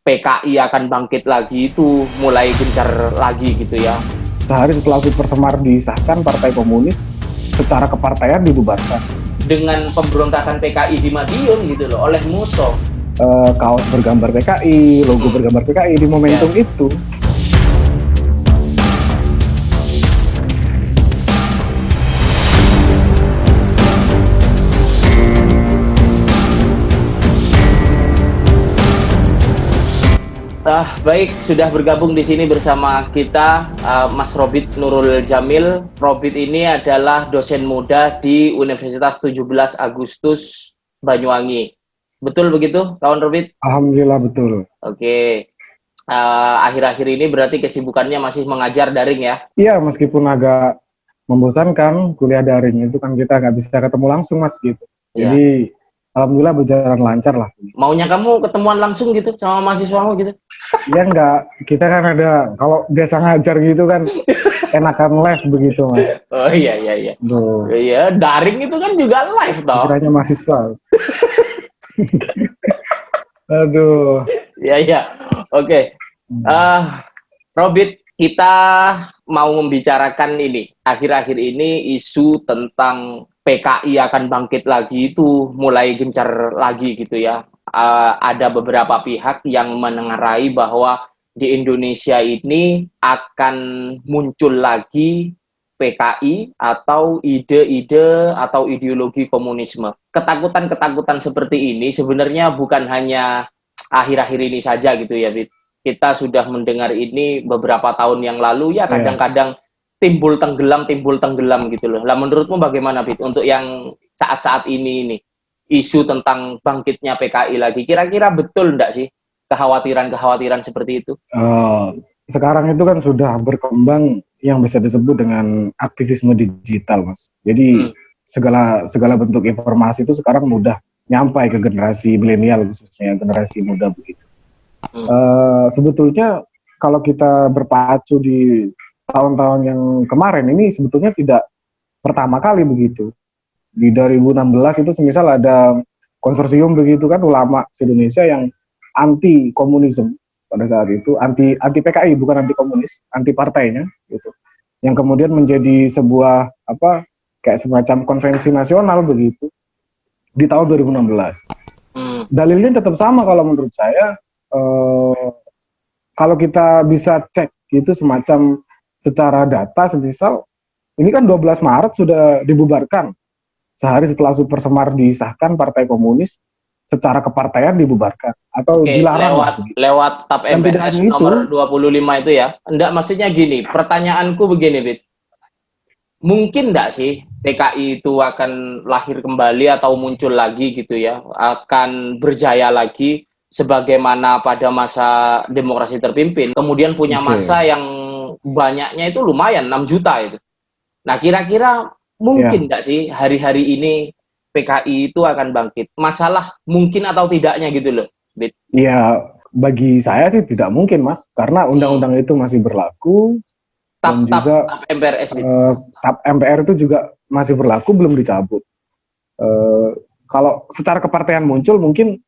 PKI akan bangkit lagi itu mulai gencar lagi gitu ya. Sehari setelah Super Semar disahkan, Partai Komunis secara kepartaian dibubarkan. Dengan pemberontakan PKI di Madiun gitu loh oleh Musso. Kaos bergambar PKI, logo bergambar PKI di momentum itu. Baik, sudah bergabung di sini bersama kita Mas Robit Nurul Jamil. Robit ini adalah dosen muda di Universitas 17 Agustus Banyuwangi. Betul begitu, kawan Robit? Alhamdulillah betul. Oke. Akhir-akhir ini berarti kesibukannya masih mengajar daring ya? Iya, meskipun agak membosankan kuliah daring itu kan kita nggak bisa ketemu langsung, Mas, gitu. Iya. Jadi alhamdulillah berjalan lancar lah. Maunya kamu ketemuan langsung gitu sama mahasiswamu gitu? Ya enggak, kita kan ada, kalau biasa ngajar gitu kan enakan live begitu, Mas. Oh iya. Duh, Iya, daring itu kan juga live toh. kiranya mahasiswa. Aduh. Iya. Oke. Robit, kita mau membicarakan ini. Akhir-akhir ini isu tentang PKI akan bangkit lagi itu mulai gencar lagi gitu ya. Ada beberapa pihak yang menengarai bahwa di Indonesia ini akan muncul lagi PKI atau ide-ide atau ideologi komunisme. Ketakutan-ketakutan seperti ini sebenarnya bukan hanya akhir-akhir ini saja gitu ya, Bit. Kita sudah mendengar ini beberapa tahun yang lalu ya, kadang-kadang timbul tenggelam gitu loh. Lah menurutmu bagaimana, Bit, untuk yang saat-saat ini isu tentang bangkitnya PKI lagi, kira-kira betul enggak sih kekhawatiran-kekhawatiran seperti itu? Sekarang itu kan sudah berkembang yang bisa disebut dengan aktivisme digital, Mas. Jadi segala bentuk informasi itu sekarang mudah nyampai ke generasi milenial, khususnya generasi muda begitu. Sebetulnya kalau kita berpacu di tahun-tahun yang kemarin ini sebetulnya tidak pertama kali begitu. Di 2016 itu semisal ada konsorsium begitu kan, ulama se-Indonesia yang anti komunisme pada saat itu, anti PKI, bukan anti komunis, anti partainya gitu. Yang kemudian menjadi sebuah kayak semacam konvensi nasional begitu di tahun 2016. Dalilnya tetap sama kalau menurut saya. Kalau kita bisa cek gitu semacam secara data, semisal ini kan 12 Maret sudah dibubarkan. Sehari setelah Super Semar disahkan, Partai Komunis secara kepartaian dibubarkan atau dilarang lewat TAP MPRS nomor 25 itu ya. Enggak, maksudnya gini, pertanyaanku begini, Bit. Mungkin enggak sih PKI itu akan lahir kembali atau muncul lagi gitu ya, akan berjaya lagi sebagaimana pada masa demokrasi terpimpin, kemudian punya masa yang banyaknya itu lumayan, 6 juta itu. Nah, kira-kira mungkin nggak sih hari-hari ini PKI itu akan bangkit? Masalah mungkin atau tidaknya gitu loh, Bit. Iya, bagi saya sih tidak mungkin, Mas, karena undang-undang itu masih berlaku. TAP MPRS, TAP MPR itu juga masih berlaku, belum dicabut. Kalau secara kepartaian muncul mungkin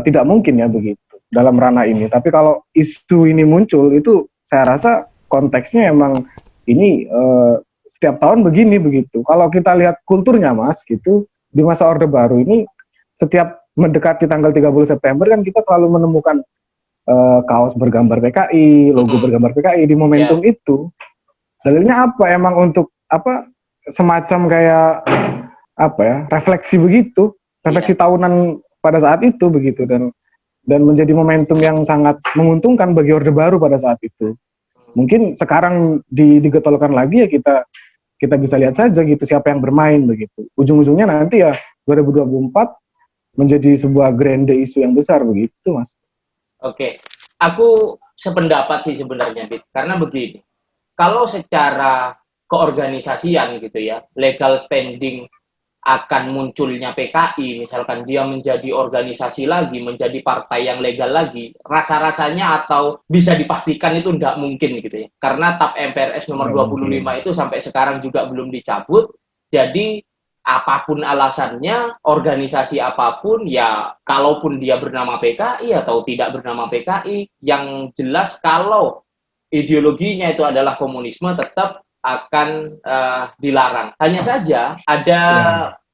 tidak mungkin ya begitu dalam ranah ini. Tapi kalau isu ini muncul itu saya rasa konteksnya emang ini setiap tahun begini begitu. Kalau kita lihat kulturnya, Mas, gitu, di masa Orde Baru ini setiap mendekati tanggal 30 September kan kita selalu menemukan kaos bergambar PKI, logo bergambar PKI di momentum itu. Dalilnya apa? Emang untuk semacam kayak refleksi begitu, refleksi tahunan pada saat itu begitu, dan menjadi momentum yang sangat menguntungkan bagi Orde Baru pada saat itu. Mungkin sekarang digetolkan lagi ya, kita bisa lihat saja gitu siapa yang bermain begitu. Ujung-ujungnya nanti ya 2024 menjadi sebuah grande isu yang besar begitu, Mas. Oke, aku sependapat sih sebenarnya, Bit. Karena begini, kalau secara keorganisasian gitu ya, legal standing akan munculnya PKI, misalkan dia menjadi organisasi lagi, menjadi partai yang legal lagi, rasa-rasanya atau bisa dipastikan itu tidak mungkin gitu ya. Karena TAP MPRS nomor 25 itu sampai sekarang juga belum dicabut, jadi apapun alasannya, organisasi apapun, ya kalaupun dia bernama PKI atau tidak bernama PKI, yang jelas kalau ideologinya itu adalah komunisme tetap akan dilarang. Hanya saja ada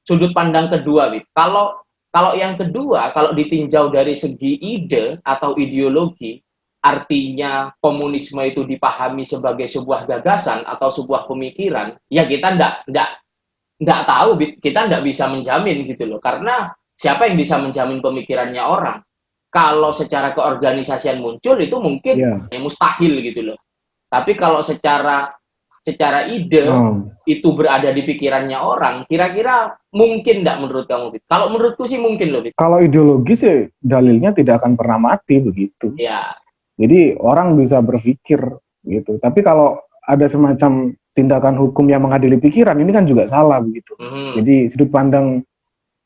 sudut pandang kedua, Wid. Kalau yang kedua, kalau ditinjau dari segi ide atau ideologi, artinya komunisme itu dipahami sebagai sebuah gagasan atau sebuah pemikiran, ya kita nggak tahu, kita nggak bisa menjamin gitu loh, karena siapa yang bisa menjamin pemikirannya orang? Kalau secara keorganisasian muncul itu mungkin mustahil gitu loh. Tapi kalau secara ide itu berada di pikirannya orang, kira-kira mungkin nggak menurut kamu, Bit? Kalau menurutku sih mungkin loh, Bit. Kalau ideologi sih dalilnya tidak akan pernah mati begitu. Ya. Jadi orang bisa berpikir gitu. Tapi kalau ada semacam tindakan hukum yang mengadili pikiran, ini kan juga salah begitu. Jadi sudut pandang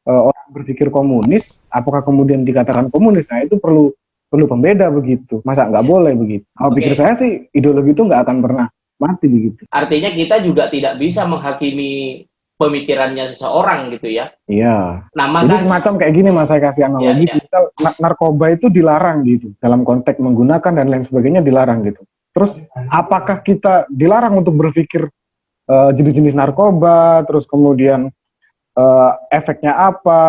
orang berpikir komunis, apakah kemudian dikatakan komunis? Nah itu perlu pembeda begitu. Masa nggak boleh begitu? Kalau pikir saya sih ideologi itu nggak akan pernah mati begitu. Artinya kita juga tidak bisa menghakimi pemikirannya seseorang gitu ya? Iya. Jadi semacam kayak gini Mas, saya kasih analogi. Misal narkoba itu dilarang gitu, dalam konteks menggunakan dan lain sebagainya dilarang gitu. Terus apakah kita dilarang untuk berpikir jenis-jenis narkoba, terus kemudian efeknya apa,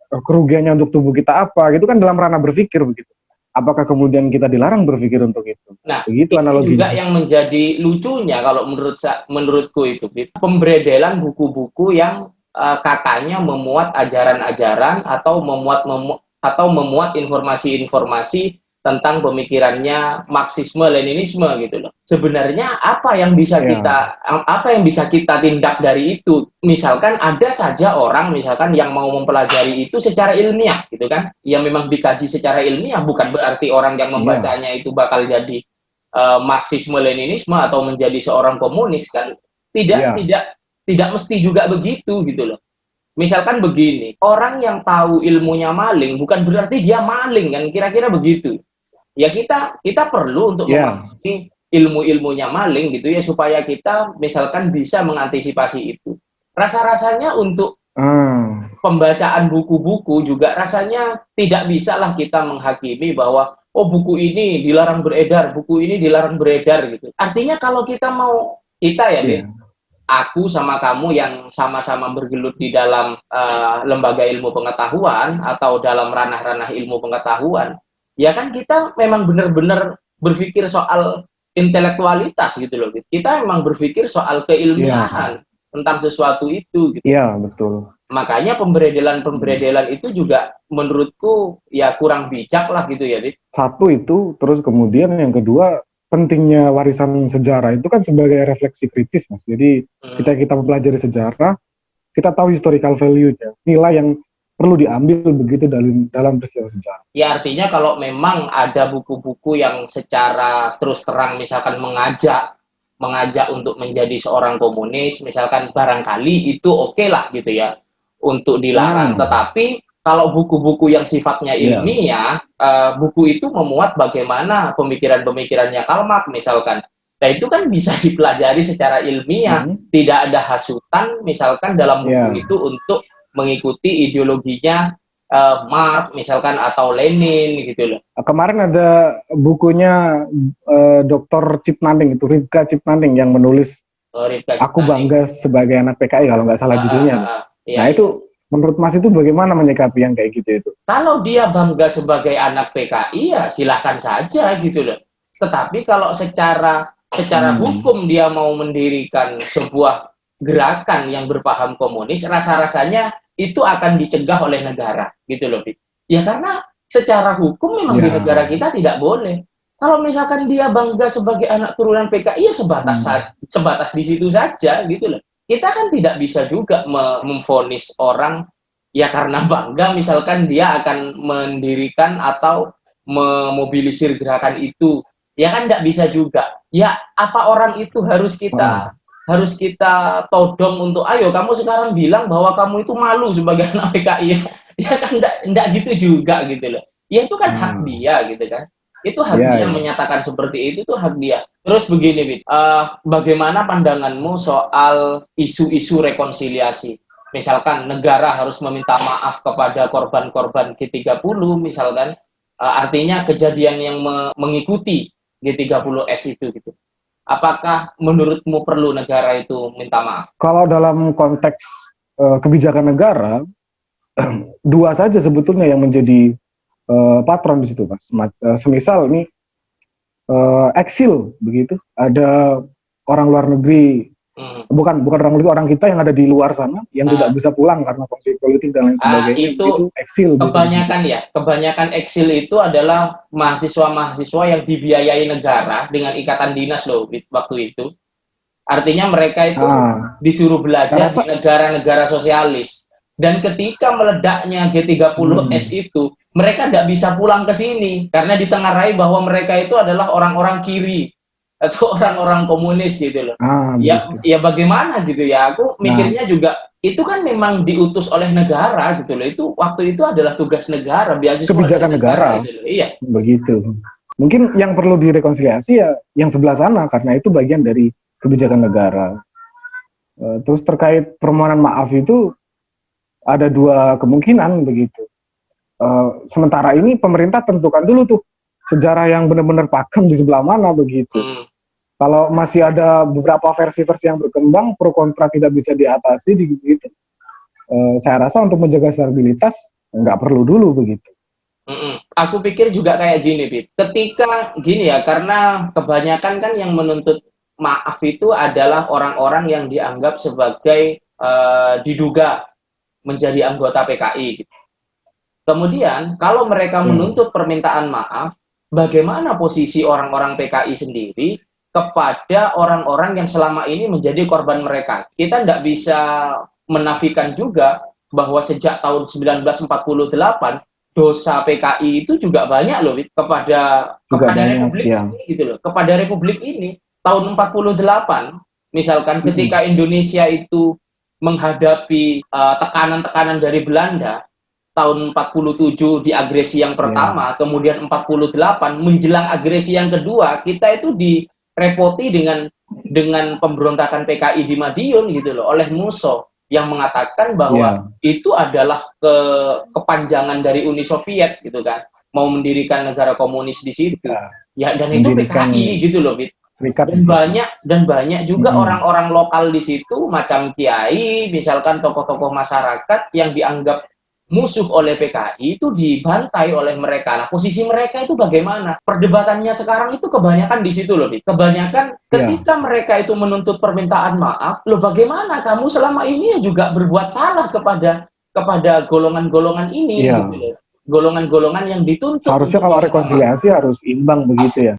kerugiannya untuk tubuh kita apa, gitu kan dalam ranah berpikir begitu. Apakah kemudian kita dilarang berpikir untuk itu? Nah, begitu analoginya. Juga yang menjadi lucunya kalau menurutku itu, pemberedelan buku-buku yang katanya memuat ajaran-ajaran atau memuat informasi-informasi tentang pemikirannya Marxisme-Leninisme gitu loh. Sebenarnya apa yang bisa kita tindak dari itu? Misalkan ada saja orang misalkan yang mau mempelajari itu secara ilmiah gitu kan. Ya memang dikaji secara ilmiah, bukan berarti orang yang membacanya itu bakal jadi Marxisme-Leninisme atau menjadi seorang komunis kan. Tidak mesti juga begitu gitu loh. Misalkan begini, orang yang tahu ilmunya maling bukan berarti dia maling kan, kira-kira begitu. Ya kita perlu untuk memahami ilmu-ilmunya maling gitu ya, supaya kita misalkan bisa mengantisipasi itu. Rasa-rasanya untuk pembacaan buku-buku juga rasanya tidak bisalah kita menghakimi bahwa oh buku ini dilarang beredar, buku ini dilarang beredar gitu. Artinya kalau kita aku sama kamu yang sama-sama bergelut di dalam lembaga ilmu pengetahuan atau dalam ranah-ranah ilmu pengetahuan, ya kan kita memang benar-benar berpikir soal intelektualitas gitu loh. Kita memang berpikir soal keilmiahan tentang sesuatu itu gitu. Iya, betul. Makanya pemberedelan itu juga menurutku ya kurang bijak lah gitu ya, Dit. Satu itu, terus kemudian yang kedua, pentingnya warisan sejarah itu kan sebagai refleksi kritis, Mas. Jadi kita mempelajari sejarah, kita tahu historical value-nya, nilai yang perlu diambil begitu dalam peristiwa sejarah. Ya artinya kalau memang ada buku-buku yang secara terus terang misalkan mengajak untuk menjadi seorang komunis, misalkan barangkali itu oke lah gitu ya untuk dilarang. Tetapi kalau buku-buku yang sifatnya ilmiah, buku itu memuat bagaimana pemikiran-pemikirannya Karl Marx misalkan. Nah itu kan bisa dipelajari secara ilmiah, tidak ada hasutan misalkan dalam buku itu untuk mengikuti ideologinya Marx misalkan atau Lenin gitu loh. Kemarin ada bukunya Dr. Cipnaning itu, Ripka Cipnaning yang menulis Aku Bangga Sebagai Anak PKI kalau nggak salah judulnya. Nah itu menurut Mas itu bagaimana menyikapi yang kayak gitu itu? Kalau dia bangga sebagai anak PKI ya silahkan saja gitu loh. Tetapi kalau secara hukum dia mau mendirikan sebuah gerakan yang berpaham komunis, rasa-rasanya itu akan dicegah oleh negara gitu loh. Ya karena secara hukum memang di negara kita tidak boleh. Kalau misalkan dia bangga sebagai anak turunan PKI ya sebatas di situ saja gitu loh. Kita kan tidak bisa juga memvonis orang ya karena bangga misalkan dia akan mendirikan atau memobilisir gerakan itu. Ya kan tidak bisa juga. Ya apa orang itu harus kita todong untuk ayo kamu sekarang bilang bahwa kamu itu malu sebagai anak PKI. Ya kan enggak gitu juga gitu loh. Ya itu kan hak dia gitu kan. Itu hak dia menyatakan seperti itu tuh hak dia. Terus begini, Bit. Bagaimana pandanganmu soal isu-isu rekonsiliasi? misalkan negara harus meminta maaf kepada korban-korban G30 misalkan, artinya kejadian yang mengikuti G30S itu gitu. Apakah menurutmu perlu negara itu minta maaf? Kalau dalam konteks kebijakan negara, dua saja sebetulnya yang menjadi patron di situ, Mas. Semisal ini eksil begitu, ada orang luar negeri, bukan orang luar, orang kita yang ada di luar sana yang tidak bisa pulang karena konflik politik dan lain sebagainya, itu eksil. Kebanyakan eksil itu adalah mahasiswa-mahasiswa yang dibiayai negara dengan ikatan dinas loh waktu itu. Artinya mereka itu disuruh belajar di negara-negara sosialis. Dan ketika meledaknya G30S itu, mereka tidak bisa pulang ke sini karena ditengarai bahwa mereka itu adalah orang-orang kiri atau orang-orang komunis gitu loh. Ya bagaimana gitu ya? Aku mikirnya juga itu kan memang diutus oleh negara gitu loh. Itu waktu itu adalah tugas negara, beasiswa kebijakan negara gitu loh. Iya. Begitu. Mungkin yang perlu direkonsiliasi ya yang sebelah sana karena itu bagian dari kebijakan negara. Terus terkait permohonan maaf itu ada dua kemungkinan begitu. Sementara ini pemerintah tentukan dulu tuh sejarah yang benar-benar pakem di sebelah mana begitu. Kalau masih ada beberapa versi-versi yang berkembang, pro kontra tidak bisa diatasi gitu. Saya rasa untuk menjaga stabilitas nggak perlu dulu begitu. Aku pikir juga kayak gini, Bit. Ketika gini ya, karena kebanyakan kan yang menuntut maaf itu adalah orang-orang yang dianggap sebagai diduga menjadi anggota PKI gitu. Kemudian kalau mereka menuntut permintaan maaf, bagaimana posisi orang-orang PKI sendiri kepada orang-orang yang selama ini menjadi korban mereka? Kita tidak bisa menafikan juga bahwa sejak tahun 1948 dosa PKI itu juga banyak loh kepada Republik ini gitu loh. Kepada Republik ini tahun 48 misalkan ketika Indonesia itu menghadapi tekanan-tekanan dari Belanda, tahun 47 di agresi yang pertama, kemudian 48 menjelang agresi yang kedua, kita itu direpoti dengan pemberontakan PKI di Madiun gitu loh oleh Musso yang mengatakan bahwa itu adalah kepanjangan dari Uni Soviet gitu kan, mau mendirikan negara komunis di situ. Ya dan itu PKI gitu loh, dan banyak juga orang-orang lokal di situ macam kiai, misalkan tokoh-tokoh masyarakat yang dianggap musuh oleh PKI itu dibantai oleh mereka. Nah, posisi mereka itu bagaimana? Perdebatannya sekarang itu kebanyakan di situ loh, kebanyakan ketika mereka itu menuntut permintaan maaf, loh bagaimana kamu selama ini juga berbuat salah kepada golongan-golongan ini gitu loh. Golongan-golongan yang dituntut. Harusnya kalau rekonsiliasi harus imbang begitu ya.